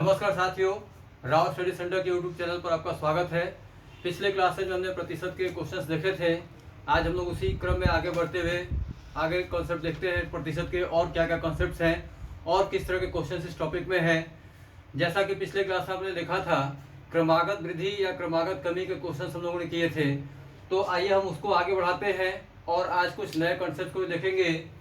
नमस्कार साथियों, Rao study centre के यूट्यूब चैनल पर आपका स्वागत है। पिछले क्लास में जो हमने प्रतिशत के क्वेश्चंस देखे थे, आज हम लोग उसी क्रम में आगे बढ़ते हुए आगे कॉन्सेप्ट देखते हैं प्रतिशत के और क्या क्या कॉन्सेप्ट्स हैं और किस तरह के क्वेश्चंस इस टॉपिक में हैं। जैसा कि पिछले क्लास में आपने देखा था, क्रमागत वृद्धि या क्रमागत कमी के क्वेश्चन हम लोगों ने किए थे। तो आइए हम उसको आगे बढ़ाते हैं और आज कुछ नए कॉन्सेप्ट को भी देखेंगे।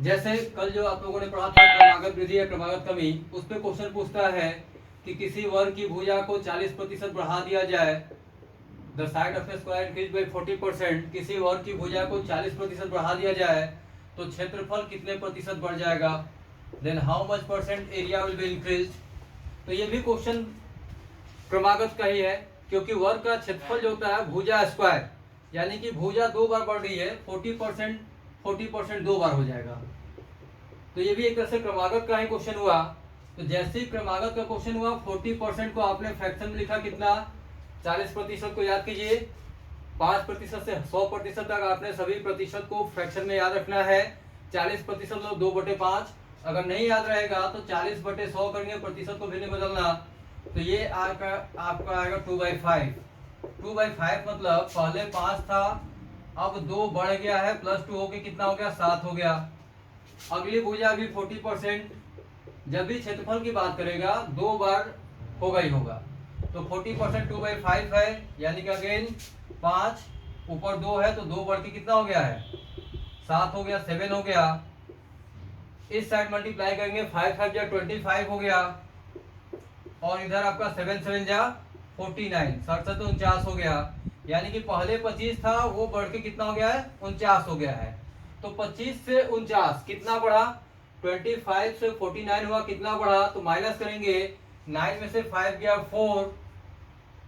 जैसे कल जो आप लोगों ने पढ़ा था क्रमागत वृद्धि या क्रमागत कमी, उस पर क्वेश्चन पूछता है कि किसी वर्ग की भुजा को 40% बढ़ा दिया जाए, the side of A square increase by 40%, किसी वर्ग की भुजा को 40% बढ़ा दिया जाए तो क्षेत्रफल कितने प्रतिशत बढ़ जाएगा, then how much percent area will be increase. तो ये भी क्वेश्चन क्रमागत का ही है, क्योंकि वर्ग का क्षेत्रफल जो होता है भुजा स्क्वायर, यानी कि भुजा दो बार बढ़ रही है, 40% 2 बार हो जाएगा। तो ये भी एक तरह से क्रमागत का ही क्वेश्चन हुआ। तो जैसे ही क्रमागत का क्वेश्चन हुआ, 40% को आपने फ्रैक्शन में लिखा कितना, 40% को याद कीजिए, 5% से 100% तक आपने सभी प्रतिशत को फ्रैक्शन में याद रखना है। 40% मतलब 2/5, अगर नहीं याद रहेगा तो 40/100 करेंगे, प्रतिशत को भी नहीं बदलना। तो ये आपका आएगा 2/5। 2/5 मतलब पहले 5 था, अब 2 बढ़ गया है, +2 होके कितना हो गया, 7 हो गया। अगली भुजा भी 40%, जब भी क्षेत्रफल की बात करेगा 2 बार होगा ही होगा। तो 40% 2/5 है, यानी कि अगेन 5 ऊपर 2 है तो 2 बढ़ के कितना हो गया है, 7 हो गया, 7 हो गया। इस साइड मल्टीप्लाई करेंगे, 5 5 जा 25 हो गया, और इधर आपका 7 7 जा 49, 67 हो गया। यानी कि पहले 25 था, वो बढ़ के कितना हो गया है, 49 हो गया है। तो 25 से 49 कितना बढ़ा, 25 से 49 हुआ, कितना बढ़ा, तो माइनस करेंगे, 9 में से 5 गया 4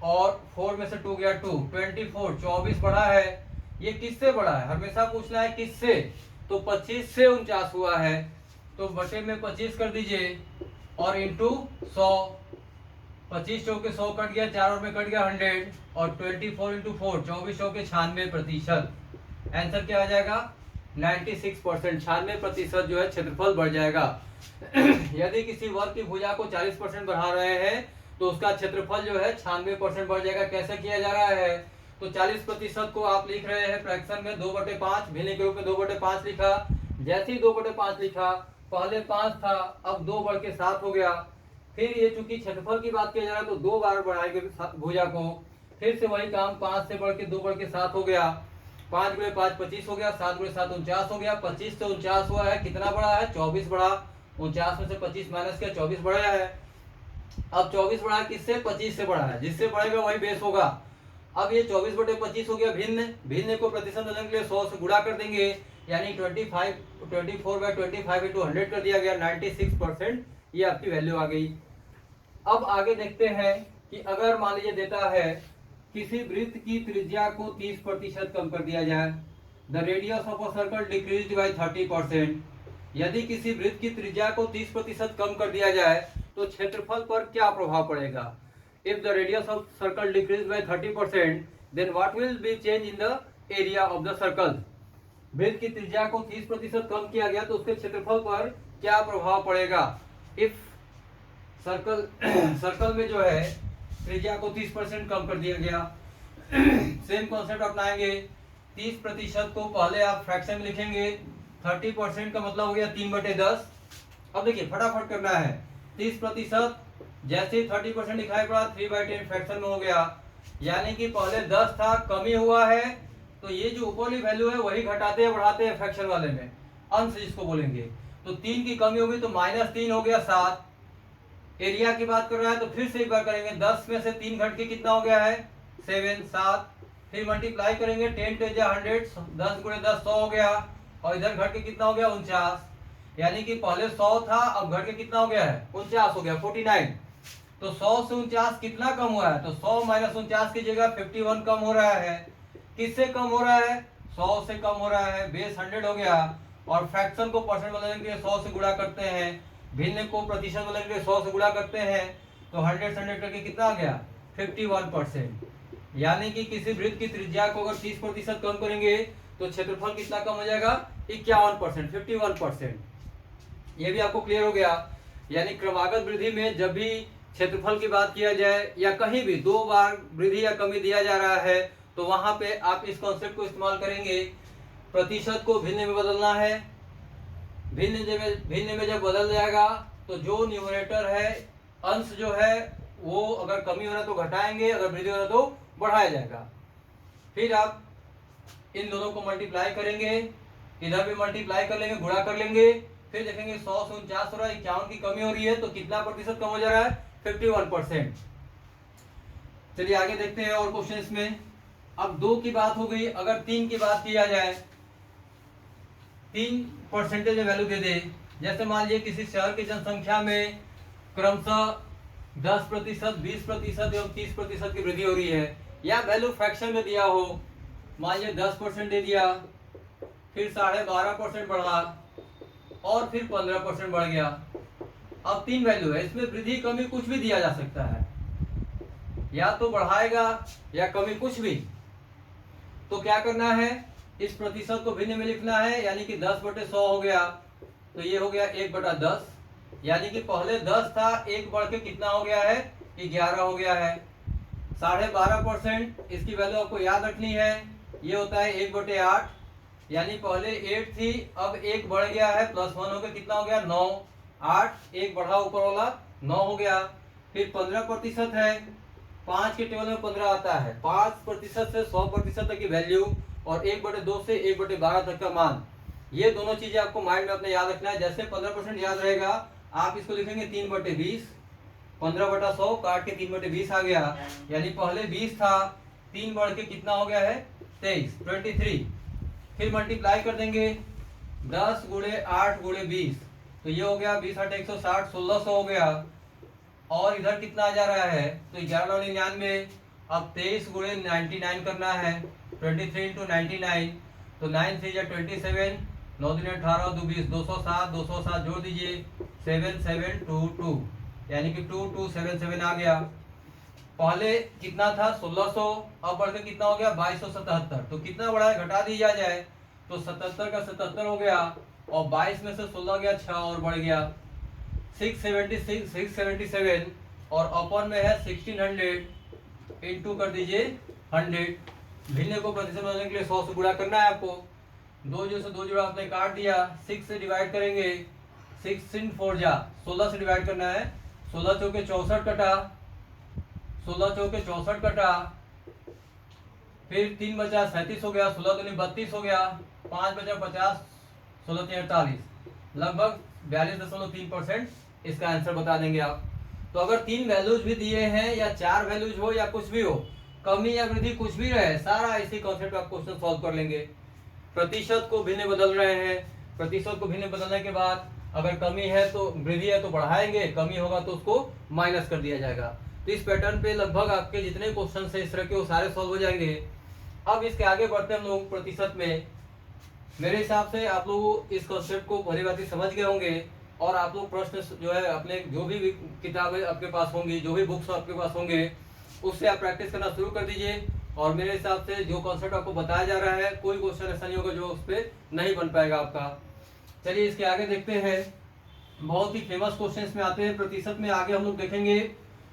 और 4 में से 2 गया 2, 24, 24 बढ़ा है। ये किससे बढ़ा है, हमेशा पूछना है किससे। तो 25 से 49 हुआ है, तो बटे में 25 कर दीजिए और इंटू 100, 25 चौके 100 कट गया, 4 और में कट गया 100, और 24 इंटू 4, 24 चौके 96%। आंसर क्या आ जाएगा, 96%, 96% जो है क्षेत्रफल बढ़ जाएगा। यदि किसी वर्ग की भुजा को 40% बढ़ा रहे हैं तो उसका क्षेत्रफल जो है 96% बढ़ जाएगा। कैसे किया जा रहा है, तो 40% को आप लिख रहे हैं फ्रैक्शन में 2/5, भिन्न के रूप में 2/5 लिखा। जैसे ही 2/5 लिखा, पहले 5 था, अब 2 बढ़ के 7 हो गया। फिर ये चूंकि क्षेत्रफल की बात किया जा रहा है तो 2 बार बढ़ाएंगे भुजा को, फिर से वही काम, 5 से बढ़ के 2 बढ़ के 7 हो गया, 5 गुणे 5 25 हो गया, 7 गुणे 7 49 हो गया। 25 से 49 हुआ है, कितना बढ़ा है, 24 बढ़ा। 49 में से 25 माइनस किया, 24 बढ़ा है। अब 24 बढ़ा है किससे, 25 से बढ़ा है, जिससे बढ़ेगा वही बेस होगा। अब ये 24/25 हो गया भिन्न, भिन्न को प्रतिशत बदलने के लिए 100 से गुणा कर देंगे, यानी 24/25 इंटू 100 कर दिया गया, 96% ये आपकी वैल्यू आ गई। अब आगे देखते हैं कि अगर मान लीजिए देता है किसी वृत्त की त्रिज्या को 30% कम कर दिया जाए, the radius of a circle decreased bye 30%। यदि किसी वृत्त की त्रिज्या को 30% कम कर दिया जाए तो क्षेत्रफल पर क्या प्रभाव पड़ेगा। If the radius of circle decrease by 30%, then what will be change in the area of the circle. वृत्त की त्रिज्या को 30% कम किया गया तो उसके क्षेत्रफल पर क्या प्रभाव पड़ेगा। इफ सर्कल में जो है त्रिज्या को 30% कम कर दिया गया, सेम कॉन्सेप्ट अपनाएंगे। 30% को पहले आप फ्रैक्शन में लिखेंगे, 30% का मतलब हो गया 3/10। अब देखिए फटाफट करना है, 30% जैसे ही 30% दिखाई पड़ा, 3/10 फ्रैक्शन में हो गया, यानी कि पहले 10 था, कमी हुआ है, तो ये जो ऊपरली वैल्यू है वही घटाते हैं बढ़ाते हैं फ्रैक्शन वाले में, अंश जिसको बोलेंगे। तो 3 की कमी होगी तो -3 हो गया 7। एरिया की बात कर रहा है तो फिर से एक बार करेंगे, 10 में से 3 घट के कितना हो गया है, 7 7। फिर मल्टीप्लाई करेंगे, 10 × 100, 10 × 10 100 हो गया, और इधर घट के कितना हो गया, 49। यानी कि पहले 100 था, अब घट के कितना हो गया है, 49 हो गया, 49। तो 100 से 49 कितना कम हुआ है, तो 100 - 49 की जगह 51 कम हो रहा है। किससे कम हो रहा है, 100 से कम हो रहा है, बेस 100 हो गया। और फ्रैक्शन को परसेंट बदलने के लिए 100 से गुणा करते हैं, भिन्न को प्रतिशत बदलने के लिए 100 से गुणा करते हैं, तो 100 से 100 करके कितना आ गया, 51%। यानी कि किसी वृत्त की त्रिज्या को अगर 30% कम करेंगे तो क्षेत्रफल कितना कम हो जाएगा, 51%, 51%। ये भी आपको क्लियर हो गया। यानी क्रमागत वृद्धि में जब भी क्षेत्रफल की बात किया जाए या कहीं भी 2 बार वृद्धि या कमी दिया जा रहा है तो वहां पे आप इस कॉन्सेप्ट को इस्तेमाल करेंगे। प्रतिशत को भिन्न में बदलना है, भिन्न में जब बदल जाएगा तो जो न्यूमरेटर है, अंश जो है वो अगर कमी हो रहा तो घटाएंगे, अगर वृद्धि हो रहा तो बढ़ाया जाएगा। फिर आप इन दोनों को मल्टीप्लाई करेंगे, इधर भी मल्टीप्लाई कर लेंगे, गुणा कर लेंगे, फिर देखेंगे 100 से 49 हो रहा है, 51 की कमी हो रही है तो कितना प्रतिशत कम हो जा रहा है, 51%। चलिए आगे देखते हैं और क्वेश्चन इसमें। अब 2 की बात हो गई, अगर 3 की बात किया जाए, 3 परसेंटेज में वैल्यू दे दे, जैसे मान लीजिए किसी शहर की जनसंख्या में क्रमशः 10%, 20% एवं 30% की वृद्धि हो रही है, या वैल्यू फ्रैक्शन में दिया हो, मान लीजिए 10% दे दिया, फिर 12.5% बढ़ा और फिर 15% बढ़ गया। अब 3 वैल्यू है, इसमें वृद्धि कमी कुछ भी दिया जा सकता है, या तो बढ़ाएगा या कमी कुछ भी। तो क्या करना है, इस प्रतिशत को भिन्न में लिखना है, यानी कि 10/100 हो गया तो ये हो गया 1/10, यानी कि पहले 10 था, 1 बढ़ के कितना हो गया है, 11 हो गया है। 12.5% इसकी वैल्यू आपको याद रखनी है, ये होता है 1/8, यानी पहले 8 थी, अब 1 बढ़ गया है, +1 हो गया, कितना हो गया 9, 8, 1 बढ़ा ऊपर वाला 9 हो गया। फिर 15% है, 5 के टेबल में 15 आता है, 5% से 100% तक की वैल्यू और 1/2 से 1/12 तक का मान, ये दोनों चीजें आपको माइंड में अपने याद रखना है। जैसे 15% याद रहेगा, आप इसको लिखेंगे 3/20, 15/100 काट के 3/20 आ गया, यानी पहले 20 था, 3 बढ़ के कितना हो गया है 23। फिर मल्टीप्लाई कर देंगे 10 × 8 × 20, तो ये हो गया 20 × 8 160, 1600 हो गया। और इधर कितना आ जा रहा है, तो 11×99, अब 23 × 99 करना है, 23 × 99, तो 9 3 या 27, 9 3 18, 2 20, 207, 207 जोड़ दीजिए, 7722, यानी कि 2277 आ गया। पहले कितना था 1600, अब बढ़ के कितना हो गया 2277, तो कितना बढ़ा है, घटा दिया जाए तो 77 का 77 हो गया, और 22 में से 16 गया, 6 और बढ़ गया 677, और अपन में है 1600, इंटू कर दीजिए 100। भिन्न को प्रतिशत बनाने के लिए 100 से गुणा करना है आपको, 2 जो से 2 जोड़ा आपने काट दिया, 6 से डिवाइड करेंगे, 6 × 4 जा 16 से डिवाइड करना है, 16 चौके 64 कटा, 16 चौके 64 कटा, फिर 3 बचा 37 हो गया, 16 दूनी 32 हो गया, 5 बचा 50, 16 3 48, लगभग 42.3% इसका आंसर बता देंगे आप। तो अगर 3 वैल्यूज भी दिए हैं या 4 वैल्यूज हो या कुछ भी हो, कमी या वृद्धि कुछ भी रहे, सारा इसी कॉन्सेप्ट आप क्वेश्चन सॉल्व कर लेंगे। प्रतिशत को भिन्न बदल रहे हैं, प्रतिशत को भिन्न बदलने के बाद अगर कमी है तो वृद्धि है तो बढ़ाएंगे, कमी होगा तो उसको माइनस कर दिया जाएगा। तो इस पैटर्न पे लगभग आपके जितने क्वेश्चन है इस तरह के वो सारे सॉल्व हो जाएंगे। अब इसके आगे बढ़ते हम लोग प्रतिशत में। मेरे हिसाब से आप लोग इस कॉन्सेप्ट को भली भांति समझ गए होंगे, और आप लोग प्रश्न जो है अपने जो भी किताबें आपके पास होंगी, जो भी बुक्स आपके पास होंगे, उससे आप प्रैक्टिस करना शुरू कर दीजिए। और मेरे हिसाब से जो कॉन्सेप्ट आपको बताया जा रहा है, कोई क्वेश्चन ऐसा नहीं होगा जो उस पर नहीं बन पाएगा आपका। चलिए इसके आगे देखते हैं, बहुत ही फेमस क्वेश्चन में आते हैं प्रतिशत में। आगे हम लोग देखेंगे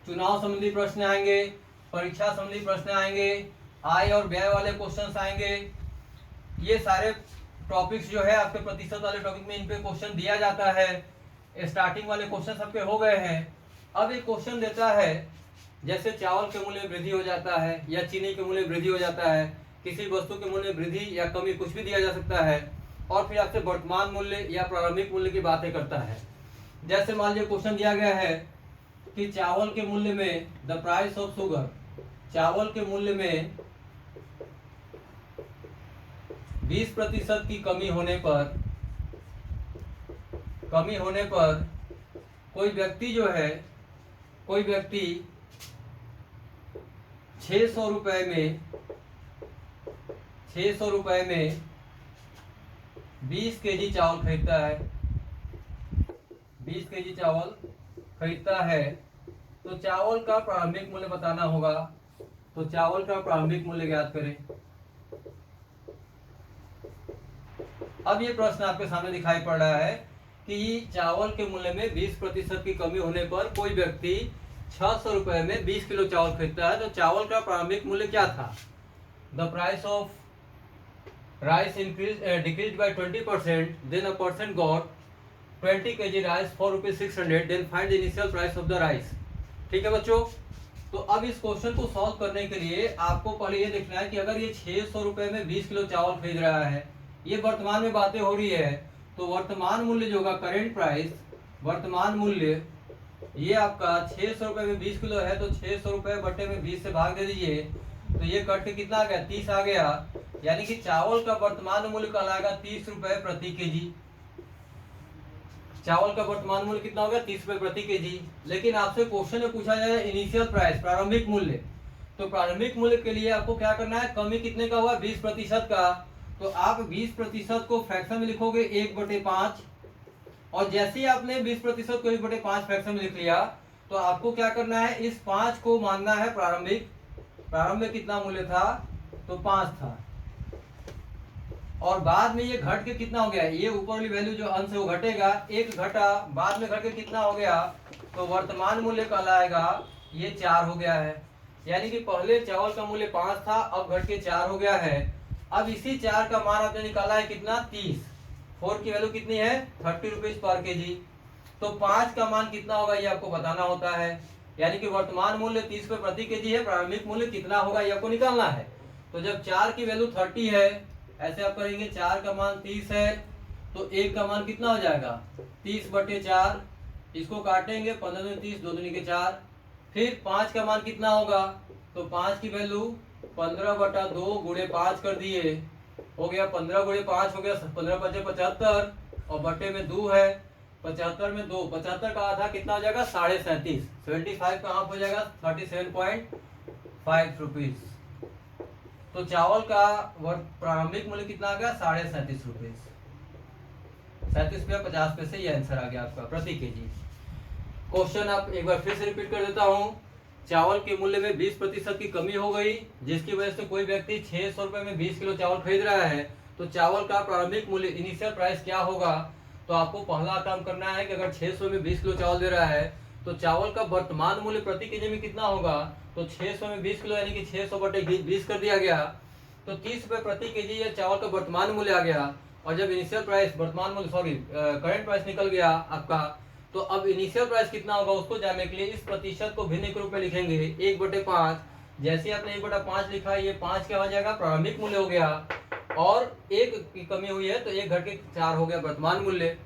चुनाव संबंधी प्रश्न आएंगे, परीक्षा संबंधी प्रश्न आएंगे, आय और व्यय वाले क्वेश्चन आएंगे। ये सारे टॉपिक्स जो है आपके प्रतिशत वाले टॉपिक में इन पे क्वेश्चन दिया जाता है। स्टार्टिंग वाले क्वेश्चन सबके हो गए हैं। अब एक क्वेश्चन देता है, जैसे चावल के मूल्य में वृद्धि हो जाता है या चीनी के मूल्य में वृद्धि हो जाता है, किसी वस्तु के मूल्य में वृद्धि या कमी कुछ भी दिया जा सकता है, और फिर आपसे वर्तमान मूल्य या प्रारंभिक मूल्य की बातें करता है। जैसे मान लीजिए क्वेश्चन दिया गया है कि चावल के मूल्य में द प्राइस ऑफ शुगर, चावल के मूल्य में 20% की कमी होने पर कोई व्यक्ति जो है, कोई व्यक्ति 600 रुपए में 20 केजी चावल खरीदता है, 20 केजी चावल खरीदता है, तो चावल का प्रारंभिक मूल्य बताना होगा। तो चावल का प्रारंभिक मूल्य ज्ञात करें। अब ये प्रश्न आपके सामने दिखाई पड़ रहा है कि चावल के मूल्य में 20% की कमी होने पर कोई व्यक्ति 600 रुपए में 20 किलो चावल खरीदता है, तो चावल का प्रारंभिक मूल्य क्या था? The price of rice decrease by 20%, then a person got 20 kg rice for ₹600, then find the initial price of the rice. ठीक है बच्चों, तो अब इस क्वेश्चन को सॉल्व करने के लिए आपको पहले ये देखना है कि अगर ये 600 रुपए में 20 किलो चावल खरीद रहा है, ये वर्तमान में बातें हो रही है, तो वर्तमान मूल्य जो होगा करेंट प्राइस, वर्तमान मूल्य ये आपका 600 रुपए में 20 किलो है, तो 600 रुपए बटे में 20 से भाग दे दीजिए, तो ये कट के कितना आ गया? 30 आ गया। यानी कि चावल का वर्तमान मूल्य कहलाएगा 30 रुपए प्रति केजी। चावल का वर्तमान मूल्य कितना हो गया? 30 रुपए प्रति केजी। लेकिन आपसे क्वेश्चन में पूछा जाए इनिशियल प्राइस, प्रारंभिक मूल्य, तो प्रारंभिक मूल्य के लिए आपको क्या करना है? कमी कितने का हुआ? 20% का। तो आप 20% को फ्रैक्शन में लिखोगे 1/5, और जैसे ही आपने 20% को 1/5 फ्रैक्शन में लिख लिया, तो आपको क्या करना है? इस 5 को मानना है प्रारंभिक। प्रारंभ में कितना मूल्य था? तो 5 था, और बाद में ये घट के कितना हो गया? ये ऊपर वाली वैल्यू जो अंश है वो घटेगा, 1 घटा, बाद में घट के कितना हो गया? तो वर्तमान मूल्य कहलाएगा ये 4 हो गया है। यानी कि पहले चावल का मूल्य 5 था, अब घट के 4 हो गया है। अब इसी 4 का मान आपने निकाला है कितना? 30। 4 की वैल्यू कितनी है? 30 रुपीज पर केजी। तो 5 का मान कितना होगा ये आपको बताना होता है। यानी कि वर्तमान मूल्य 30 रुपए प्रति केजी है, प्रारंभिक मूल्य कितना होगा ये आपको निकालना है। तो जब 4 की वैल्यू 30 है, ऐसे आप करेंगे, 4 का मान 30 है, तो 1 का मान कितना हो जाएगा? 30/4, इसको काटेंगे, 15 दूनी 30, 2 दूनी के 4। फिर 5 का मान कितना होगा? तो 5 की वैल्यू 15/2 गुणे 5 कर दिए, हो गया 15 गुणे 5 हो गया 15×5 75, और बटे में 2 है, 75 में 2, 75 का आधा कितना हो जाएगा? 37.5। 75 का हाफ हो जाएगा 37.5 रुपीज। तो चावल का प्रारंभिक मूल्य कितना आ गया? 37.5 रुपीज। 37.50 ये आंसर आ गया आपका प्रति केजी। क्वेश्चन आप एक बार फिर से रिपीट कर देता हूँ। चावल के मूल्य में 20% की कमी हो गई, जिसकी वजह से कोई व्यक्ति 600 रुपए में 20 किलो चावल खरीद रहा है, तो चावल का प्रारंभिक मूल्य इनिशियल प्राइस क्या होगा? तो आपको पहला काम करना है कि अगर 600 में 20 किलो चावल दे रहा है, तो चावल का वर्तमान मूल्य प्रति केजी में कितना होगा? तो 600 में 20 किलो यानी कि 600/20 कर दिया गया, तो 30 रुपए प्रति केजी ये चावल का वर्तमान मूल्य आ गया। और जब इनिशियल प्राइस, वर्तमान मूल्य करंट प्राइस निकल गया आपका, तो अब इनिशियल प्राइस कितना होगा उसको जानने के लिए इस प्रतिशत को भिन्न के रूप में लिखेंगे 1/5। जैसे आपने 1/5 लिखा, ये 5 क्या हो जाएगा? प्रारंभिक मूल्य हो गया, और 1 की कमी हुई है, तो 1 घट के 4 हो गया वर्तमान मूल्य।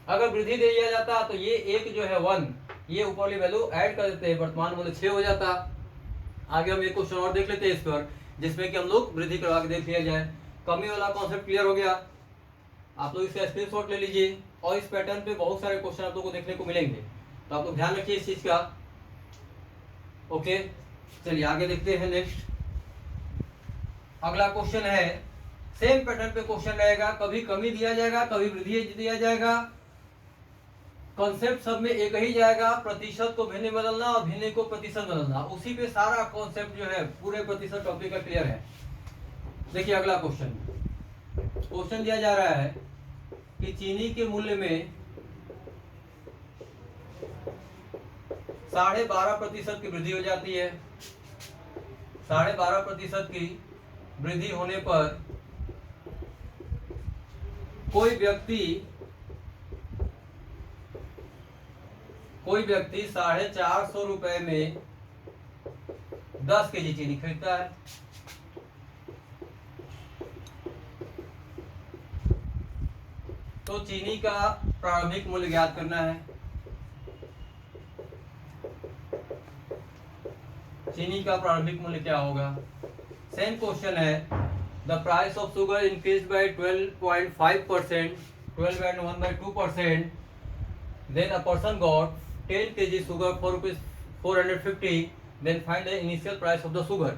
अगर वृद्धि दे दिया जाता तो ये 1 जो है 1, ये ऊपर वाली वैल्यू ऐड कर देते हैं, वर्तमान मूल्य 6 हो जाता। आगे हम एक क्वेश्चन और देख लेते हैं इस पर, जिसमें कि हम लोग वृद्धि करवा के देख लिया जाए। कमी वाला कॉन्सेप्ट क्लियर हो गया, आप लोग इसका स्क्रीनशॉट ले लीजिए, और इस पैटर्न पे बहुत सारे क्वेश्चन आप लोगों को देखने को मिलेंगे, तो आप लोग ध्यान रखिए इस चीज का। ओके, चलिए आगे देखते हैं। नेक्स्ट अगला क्वेश्चन है, सेम पैटर्न पे क्वेश्चन रहेगा, कभी कमी दिया जाएगा, कभी वृद्धि दिया जाएगा, कॉन्सेप्ट सब में एक ही जाएगा, प्रतिशत को भिन्न बदलना और भिन्न को प्रतिशत बदलना, उसी पे सारा कॉन्सेप्ट जो है पूरे प्रतिशत टॉपिक का क्लियर है। देखिए अगला क्वेश्चन दिया जा रहा है कि चीनी के मूल्य में 12.5% की वृद्धि हो जाती है। 12.5% की वृद्धि होने पर कोई व्यक्ति 450 रुपए में 10 केजी चीनी खरीदता है। तो चीनी का प्रारंभिक मूल्य ज्ञात करना है। चीनी का प्रारंभिक मूल्य क्या होगा? सेम क्वेश्चन है, the price of sugar increase by 12.5%, 12/1/2%, then a person got 10 kg sugar for ₹450, then find the initial price of the sugar.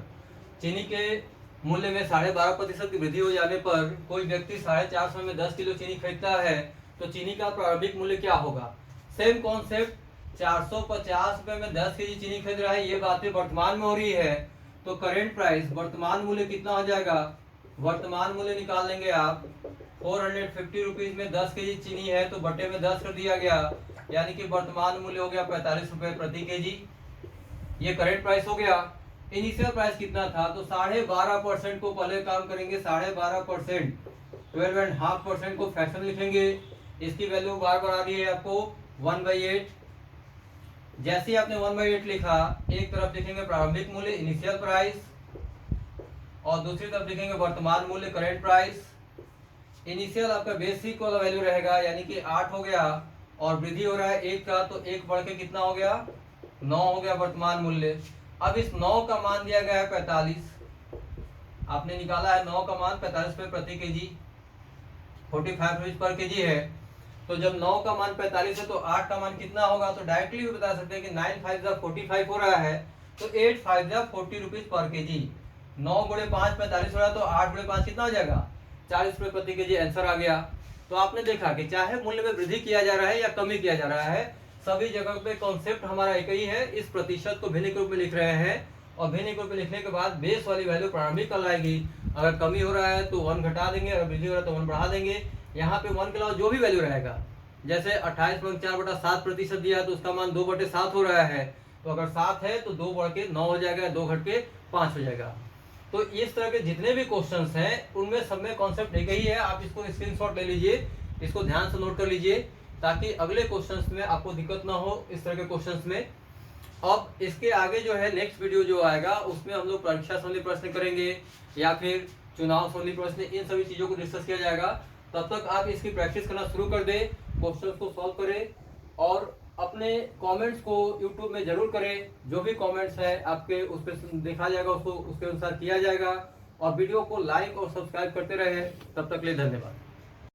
चीनी के मूल्य में 12.5% की वृद्धि हो जाने पर कोई व्यक्ति 450 में 10 किलो चीनी खरीदता है, तो चीनी का प्रारंभिक मूल्य क्या होगा? सेम कॉन्सेप्ट, 450 रुपए में 10 केजी चीनी खरीद रहा है, ये बातें वर्तमान में हो रही है, तो करेंट प्राइस, वर्तमान मूल्य कितना हो जाएगा? वर्तमान मूल्य निकाल लेंगे आप, 450 रुपीज में 10 केजी चीनी है, तो बटे में 10 कर दिया गया, यानी कि वर्तमान मूल्य हो गया 45 रुपए प्रति केजी। ये करेंट प्राइस हो गया। इनिशियल प्राइस कितना था, तो 12.5% को पहले काम करेंगे, 12.5%, 12.5% को फ्रैक्शन लिखेंगे। इसकी वैल्यू बार बार आ रही है आपको 1/8। जैसे ही आपने 1/8 लिखा, एक तरफ लिखेंगे प्रारंभिक मूल्य इनिशियल प्राइस और दूसरी तरफ लिखेंगे वर्तमान मूल्य करेंट प्राइस। इनिशियल आपका बेसिक वाला वैल्यू रहेगा, यानी कि 8 हो गया और वृद्धि हो रहा है 1 का, तो 1 बढ़ के कितना हो गया, 9 हो गया वर्तमान मूल्य। अब इस 9 का मान दिया गया है 45, आपने निकाला है 9 का मान 45 रुपए प्रति केजी, 45 रुपीज पर केजी है। तो जब 9 का मान 45 है तो 8 का मान कितना होगा, तो डायरेक्टली भी बता सकते हैं कि 9 5 45 हो रहा है, तो 8 5 40 रुपीज पर केजी। 9 गुणे 5 45 हो रहा है, तो 8 गुणे 5 कितना हो जाएगा, 40 रुपए प्रति केजी आंसर आ गया। तो आपने देखा कि चाहे मूल्य में वृद्धि किया जा रहा है या कमी किया जा रहा है, सभी जगह पे कॉन्सेप्ट हमारा एक ही है। इस प्रतिशत को भिन्न रूप में लिख रहे हैं और भिन्न रूप में लिखने के बाद बेस वाली वैल्यू प्रारंभिक कल आएगी। अगर कमी हो रहा है तो 1 घटा देंगे, अगर वृद्धि हो रहा है तो 1 बढ़ा देंगे। यहाँ पे 1 के अलावा जो भी वैल्यू रहेगा, जैसे 28.4/7% दिया है तो उसका मान 2/7 हो रहा है, तो अगर 7 है तो 2 बढ़ के 9 हो जाएगा, 2 घट के 5 हो जाएगा। तो इस तरह के जितने भी क्वेश्चंस हैं उनमें सब में कॉन्सेप्ट एक ही है। आप इसको स्क्रीनशॉट ले लीजिए, इसको ध्यान से नोट कर लीजिए ताकि अगले क्वेश्चंस में आपको दिक्कत ना हो इस तरह के क्वेश्चंस में। अब इसके आगे जो है नेक्स्ट वीडियो जो आएगा उसमें हम लोग परीक्षा संबंधी प्रश्न करेंगे या फिर चुनाव संबंधी प्रश्न, इन सभी चीजों को डिस्कस किया जाएगा। तब तक आप इसकी प्रैक्टिस करना शुरू कर दें, क्वेश्चंस को सॉल्व करें और अपने कमेंट्स को यूट्यूब में जरूर करें। जो भी कमेंट्स है आपके उस पर देखा जाएगा, उसको उसके अनुसार किया जाएगा और वीडियो को लाइक और सब्सक्राइब करते रहे। तब तक के लिए धन्यवाद।